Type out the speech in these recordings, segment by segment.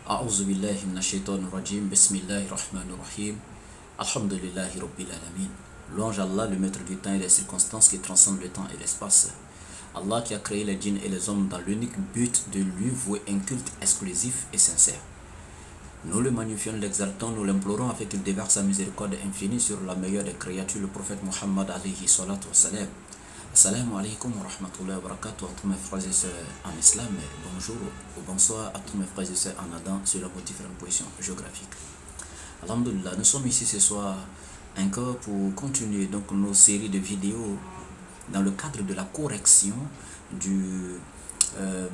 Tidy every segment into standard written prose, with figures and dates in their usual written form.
أعوذ بالله من الشيطان الرجيم بسم الله الرحمن الرحيم الحمد لله رب العالمين. Louange Allah, le maître du temps et des circonstances qui transcendent le temps et l'espace. Allah qui a créé les djinns et les hommes dans l'unique but de lui vouer un culte exclusif et sincère. Nous le magnifions, l'exaltons, nous l'implorons afin qu'il déverse sa miséricorde infinie sur la meilleure des créatures, le prophète Muhammad alayhi salatu wa salam. Assalamu alaikum wa rahmatullahi wa barakatuh à tous mes frères et sœurs en islam. Bonjour ou bonsoir à tous mes frères et sœurs en Adam sur vos différentes positions géographiques. Alhamdulillah, nous sommes ici ce soir encore pour continuer donc nos séries de vidéos dans le cadre de la correction du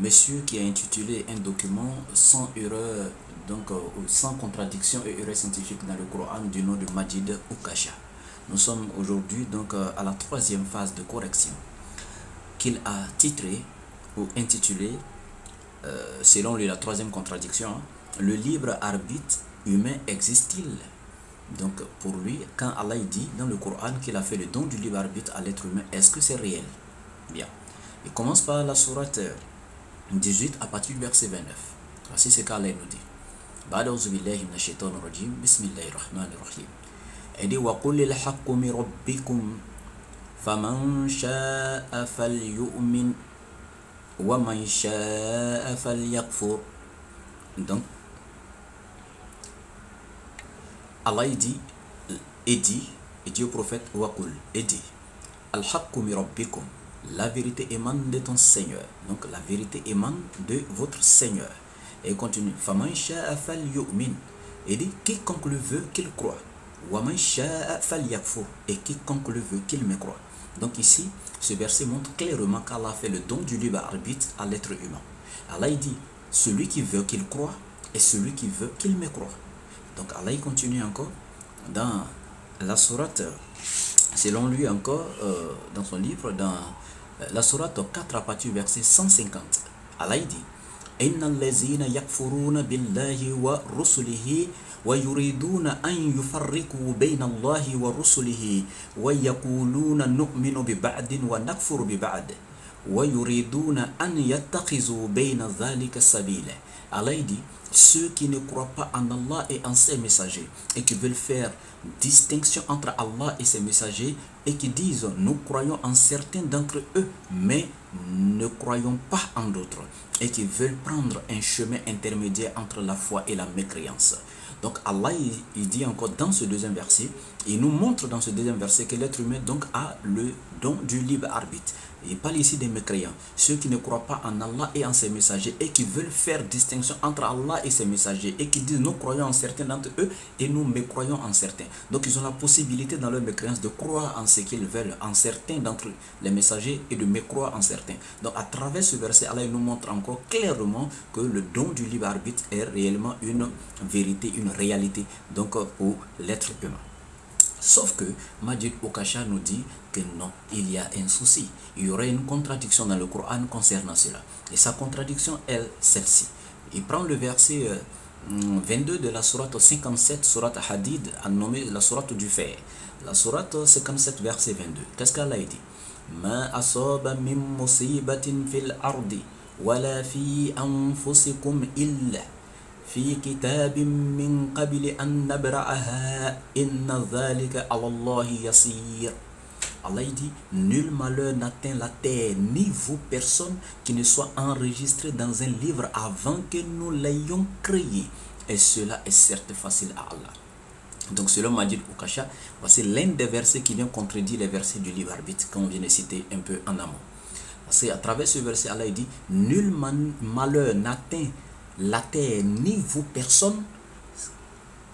monsieur qui a intitulé un document sans erreur, donc sans contradiction et erreur scientifique dans le Coran du nom de Majid Ukasha. Nous sommes aujourd'hui donc à la troisième phase de correction qu'il a titré ou intitulé, selon lui la troisième contradiction, le libre arbitre humain existe-t-il? Donc pour lui, quand Allah dit dans le Coran qu'il a fait le don du libre arbitre à l'être humain, est-ce que c'est réel? Bien. Il commence par la sourate 18 à partir du verset 29. Voici ce qu'Allah nous dit. Ba'da'uzu billahi minash shaitanir rajim, bismillahir rahmanir rahim. Il dit wa qul lil haqqi min rabbikum faman sha'a falyu'min wa man sha'a falyakfur. Donc Allah dit au prophète Waqul, et dit Al-Haqqu mi rabbikum, la vérité émane de ton Seigneur. Donc la vérité émane de votre Seigneur. Et il continue Faman sha'a falyu'min, et dit quiconque le veut qu'il croit. Wa man sha'a falyakfur, et quiconque le veut qu'il me croit. Donc ici, ce verset montre clairement qu'Allah fait le don du libre arbitre à l'être humain. Allah dit celui qui veut qu'il croit et celui qui veut qu'il me croit. Donc Allah continue encore dans la sourate, selon lui encore, dans son livre, dans la sourate 4 à partir du verset 150. Allah dit Inna allazina yakfuruna billahi wa rusulihi wa yuriduna an yufarriqu bayna Allahi wa rusulihi wa yaquluna nu'minu bi ba'din wa nakfuru bi ba'd wa yuriduna an yattakhizu bayna dhalika sabila. Allah dit ceux qui ne croient pas en Allah et en ses messagers et qui veulent faire distinction entre Allah et ses messagers et qui disent nous croyons en certains d'entre eux mais ne croyons pas en d'autres et qui veulent prendre un chemin intermédiaire entre la foi et la mécréance. Donc Allah il dit encore dans ce deuxième verset, il nous montre dans ce deuxième verset que l'être humain donc a le don du libre arbitre. Il parle ici des mécréants, ceux qui ne croient pas en Allah et en ses messagers et qui veulent faire distinction entre Allah et ses messagers et qui disent nous croyons en certains d'entre eux et nous mécroyons en certains. Donc ils ont la possibilité dans leur mécréance de croire en ce qu'ils veulent, en certains d'entre les messagers et de mécroire en certains. Donc à travers ce verset, Allah nous montre encore clairement que le don du libre arbitre est réellement une vérité, une réalité donc pour l'être humain. Sauf que Majid Ukasha nous dit que non, il y a un souci. Il y aurait une contradiction dans le Coran concernant cela. Et sa contradiction est celle-ci. Il prend le verset 22 de la sourate 57, sourate Hadid, nommée la sourate du fer. La sourate 57, verset 22. Qu'est-ce qu'Allah dit? Ma asaba min musibatin fil ardi, wala fi anfusikum illa. في كتاب من قبل أن نبرأها إن ذلك على الله يسير. Allah dit nul malheur n'atteint la terre ni vous personne qui ne soit enregistré dans un livre avant que nous l'ayons créé et cela est certes facile à Allah. Donc selon Majid Ukasha, voici l'un des versets qui vient contredire les versets du libre arbitre qu'on vient de citer un peu en amont. Parce qu'à travers ce verset Allah dit nul malheur n'atteint la terre ni vous personne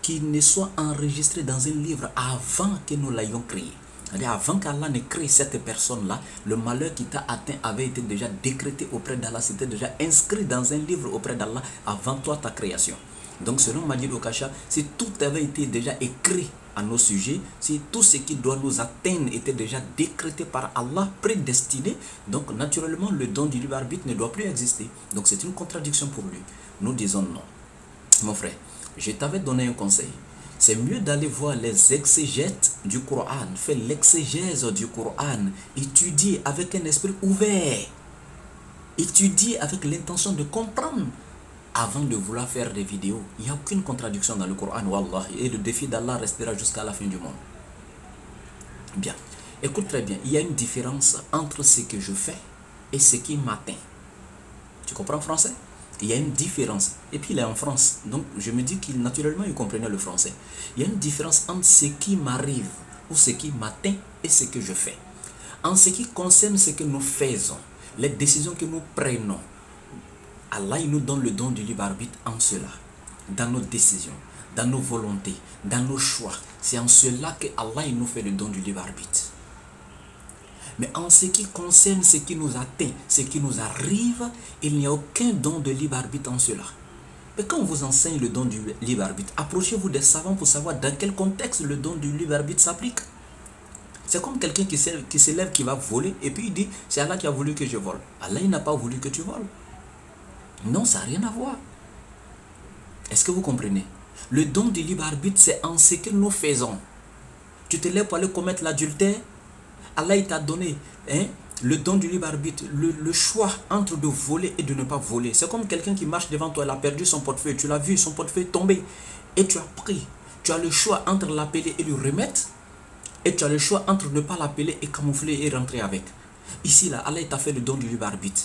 qui ne soit enregistré dans un livre avant que nous l'ayons créé. C'est-à-dire avant qu'Allah ne crée cette personne-là, le malheur qui t'a atteint avait été déjà décrété auprès d'Allah, c'était déjà inscrit dans un livre auprès d'Allah avant toi ta création. Donc selon Majid Ukasha, si tout avait été déjà écrit à nos sujets, si tout ce qui doit nous atteindre était déjà décrété par Allah, prédestiné, donc naturellement le don du libre arbitre ne doit plus exister. Donc c'est une contradiction pour lui. Nous disons non. Mon frère, je t'avais donné un conseil. C'est mieux d'aller voir les exégètes du Coran, faire l'exégèse du Coran, étudier avec un esprit ouvert, étudier avec l'intention de comprendre avant de vouloir faire des vidéos. Il n'y a aucune contradiction dans le Coran, wallah. Et le défi d'Allah restera jusqu'à la fin du monde. Bien. Écoute très bien. Il y a une différence entre ce que je fais et ce qui m'atteint. Tu comprends français? Il y a une différence. Et puis il est en France. Donc je me dis qu'il naturellement il comprenait le français. Il y a une différence entre ce qui m'arrive ou ce qui m'atteint et ce que je fais. En ce qui concerne ce que nous faisons, les décisions que nous prenons, Allah il nous donne le don du libre arbitre en cela, dans nos décisions, dans nos volontés, dans nos choix. C'est en cela que Allah il nous fait le don du libre arbitre. Mais en ce qui concerne ce qui nous atteint, ce qui nous arrive, il n'y a aucun don de libre arbitre en cela. Mais quand on vous enseigne le don du libre arbitre, approchez-vous des savants pour savoir dans quel contexte le don du libre arbitre s'applique. C'est comme quelqu'un qui s'élève, qui va voler, et puis il dit, c'est Allah qui a voulu que je vole. Allah, il n'a pas voulu que tu voles. Non, ça n'a rien à voir. Est-ce que vous comprenez? Le don du libre arbitre, c'est en ce que nous faisons. Tu te lèves pour aller commettre l'adultère, Allah, il t'a donné le don du libre arbitre, le choix entre de voler et de ne pas voler. C'est comme quelqu'un qui marche devant toi, il a perdu son portefeuille, tu l'as vu, son portefeuille tomber, et tu as pris. Tu as le choix entre l'appeler et lui remettre, et tu as le choix entre ne pas l'appeler et camoufler et rentrer avec. Ici, là, Allah t'a fait le don du libre arbitre.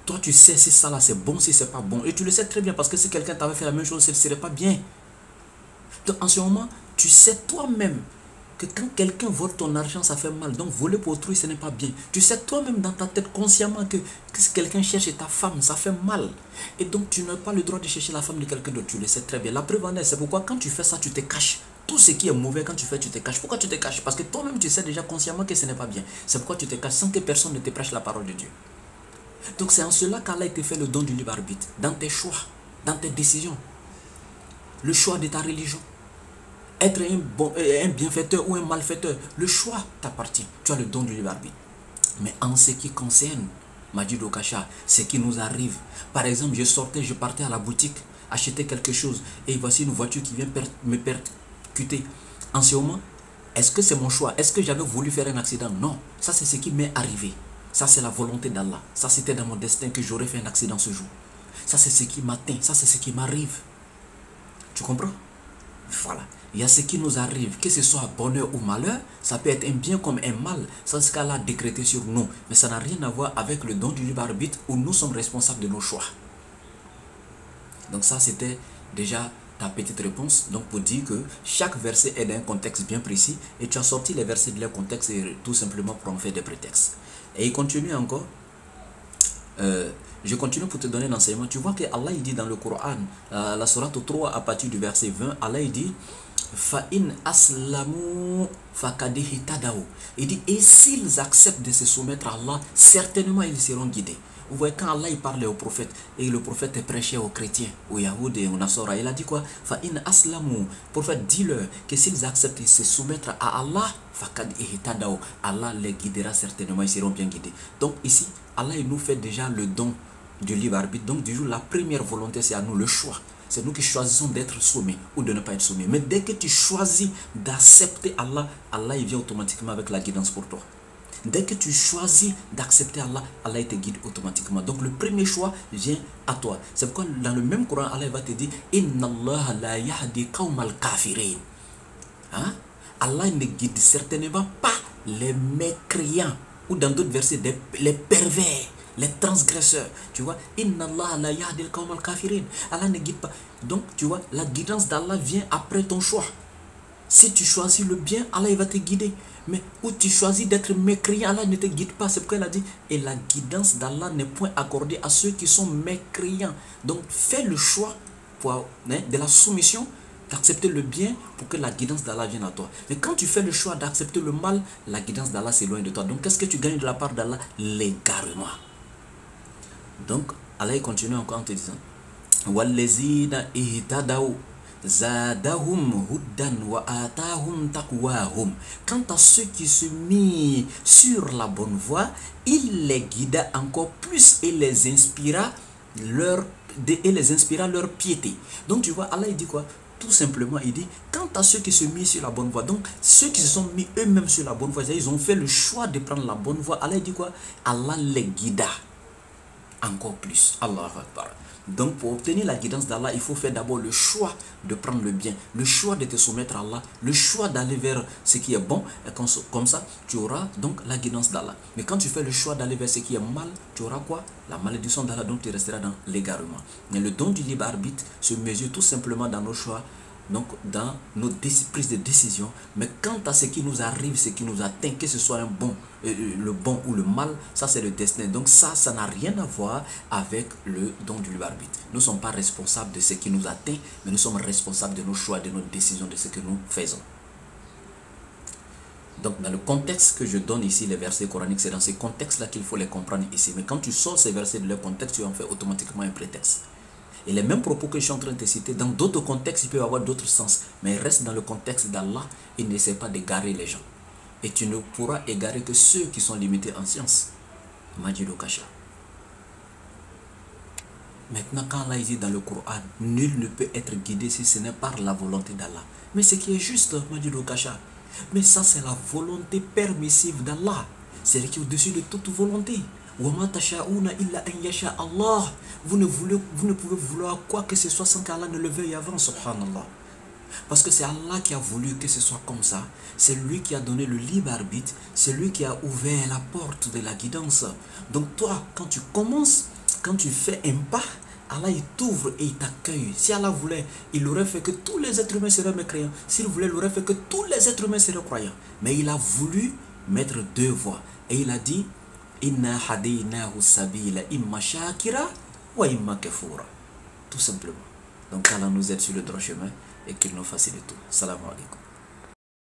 Toi, tu sais si ça là c'est bon, si c'est pas bon. Et tu le sais très bien parce que si quelqu'un t'avait fait la même chose, ce ne serait pas bien. Donc en ce moment, tu sais toi-même que quand quelqu'un vole ton argent, ça fait mal. Donc voler pour autrui, ce n'est pas bien. Tu sais toi-même dans ta tête consciemment que si quelqu'un cherche ta femme, ça fait mal. Et donc tu n'as pas le droit de chercher la femme de quelqu'un d'autre. Tu le sais très bien. La preuve en est, c'est pourquoi quand tu fais ça, tu te caches. Tout ce qui est mauvais, quand tu fais, tu te caches. Pourquoi tu te caches? Parce que toi-même, tu sais déjà consciemment que ce n'est pas bien. C'est pourquoi tu te caches sans que personne ne te prêche la parole de Dieu. Donc c'est en cela qu'Allah te fait le don du libre arbitre. Dans tes choix, dans tes décisions. Le choix de ta religion. Être un bienfaiteur ou un malfaiteur, le choix t'appartient. Tu as le don du libre arbitre. Mais en ce qui concerne Majid Okacha, ce qui nous arrive. Par exemple, je partais à la boutique, acheter quelque chose, et voici une voiture qui vient me percuter. En ce moment, est-ce que c'est mon choix? Est-ce que j'avais voulu faire un accident? Non. Ça, c'est ce qui m'est arrivé. Ça, c'est la volonté d'Allah. Ça, c'était dans mon destin que j'aurais fait un accident ce jour. Ça, c'est ce qui m'atteint. Ça, c'est ce qui m'arrive. Tu comprends? Voilà. Il y a ce qui nous arrive, que ce soit bonheur ou malheur, ça peut être un bien comme un mal, sans ce qu'Allah a décrété sur nous. Mais ça n'a rien à voir avec le don du libre arbitre où nous sommes responsables de nos choix. Donc ça, c'était déjà ta petite réponse. Donc pour dire que chaque verset est d'un contexte bien précis et tu as sorti les versets de leur contexte et tout simplement pour en faire des prétextes. Et il continue encore. Je continue pour te donner un enseignement. Tu vois que Allah il dit dans le Coran, la sourate 3 à partir du verset 20, Allah il dit Fa'in aslamu fakadihi tadaw. Il dit et s'ils acceptent de se soumettre à Allah, certainement ils seront guidés. Vous voyez quand Allah il parlait au prophète et le prophète prêchait aux chrétiens, aux Yahoud et aux Nasara, il a dit quoi? Fa'in aslamu. Prophète, dis-leur que s'ils acceptent de se soumettre à Allah, fakadihi tadaw, Allah les guidera certainement, ils seront bien guidés. Donc ici, Allah il nous fait déjà le don du libre arbitre. Donc du jour, la première volonté c'est à nous le choix. C'est nous qui choisissons d'être soumis ou de ne pas être soumis. Mais dès que tu choisis d'accepter Allah, Allah il vient automatiquement avec la guidance pour toi. Dès que tu choisis d'accepter Allah, Allah il te guide automatiquement. Donc le premier choix vient à toi. C'est pourquoi dans le même Coran, Allah va te dire Inna Allah la yahdi qawmal kafirin. Allah ne guide certainement pas les mécréants. Ou dans d'autres versets, les pervers. Les transgresseurs, tu vois, Inna Allah la yahdil qawmal kafirin. Allah ne guide pas. Donc, tu vois, la guidance d'Allah vient après ton choix. Si tu choisis le bien, Allah il va te guider. Mais où tu choisis d'être mécréant, Allah ne te guide pas. C'est pourquoi il a dit, et la guidance d'Allah n'est point accordée à ceux qui sont mécréants. Donc, fais le choix de la soumission, d'accepter le bien pour que la guidance d'Allah vienne à toi. Mais quand tu fais le choix d'accepter le mal, la guidance d'Allah s'éloigne de toi. Donc, qu'est-ce que tu gagnes de la part d'Allah? L'égarement. Donc, Allah continue encore en te disant Wallazina ihtadaw zadahum huddan wa atahum taqwahum. Quant à ceux qui se mirent sur la bonne voie, il les guida encore plus et les inspira leur piété. Donc tu vois, Allah il dit quoi? Tout simplement, il dit, quant à ceux qui se mis sur la bonne voie, donc ceux qui se sont mis eux-mêmes sur la bonne voie, ils ont fait le choix de prendre la bonne voie. Allah il dit quoi? Allah les guida encore plus. Allah Akbar. Donc pour obtenir la guidance d'Allah, il faut faire d'abord le choix de prendre le bien, le choix de te soumettre à Allah, le choix d'aller vers ce qui est bon, et comme ça, tu auras donc la guidance d'Allah. Mais quand tu fais le choix d'aller vers ce qui est mal, tu auras quoi? La malédiction d'Allah, donc tu resteras dans l'égarement. Mais le don du libre arbitre se mesure tout simplement dans nos choix, donc dans nos prises de décision. Mais quant à ce qui nous arrive, ce qui nous atteint, que ce soit le bon ou le mal, ça c'est le destin. Donc ça n'a rien à voir avec le don du libre arbitre. Nous ne sommes pas responsables de ce qui nous atteint, mais nous sommes responsables de nos choix, de nos décisions, de ce que nous faisons. Donc dans le contexte que je donne ici, les versets coraniques, c'est dans ces contextes-là qu'il faut les comprendre ici. Mais quand tu sors ces versets de leur contexte, tu en fais automatiquement un prétexte. Et les mêmes propos que je suis en train de te citer, dans d'autres contextes, ils peuvent avoir d'autres sens. Mais ils restent dans le contexte d'Allah et n'essaie pas d'égarer les gens. Et tu ne pourras égarer que ceux qui sont limités en science. Majid Okasha. Maintenant, quand Allah dit dans le Coran, nul ne peut être guidé si ce n'est par la volonté d'Allah. Mais ce qui est juste, Majid Okasha. Mais ça, c'est la volonté permissive d'Allah. C'est qui est au-dessus de toute volonté. Vous ne pouvez vouloir quoi que ce soit sans qu'Allah ne le veuille avant, subhanallah. Parce que c'est Allah qui a voulu que ce soit comme ça. C'est lui qui a donné le libre arbitre. C'est lui qui a ouvert la porte de la guidance. Donc toi, quand tu commences, quand tu fais un pas, Allah il t'ouvre et il t'accueille. Si Allah voulait, il aurait fait que tous les êtres humains seraient mécréants. S'il voulait, il aurait fait que tous les êtres humains seraient croyants. Mais il a voulu mettre deux voies. Et il a dit, Inna hadaynahu sabila imma shakira wa imma kafura. Tout simplement. Donc Allah nous aide sur le droit chemin et qu'il nous facilite tout. Salam alaikum.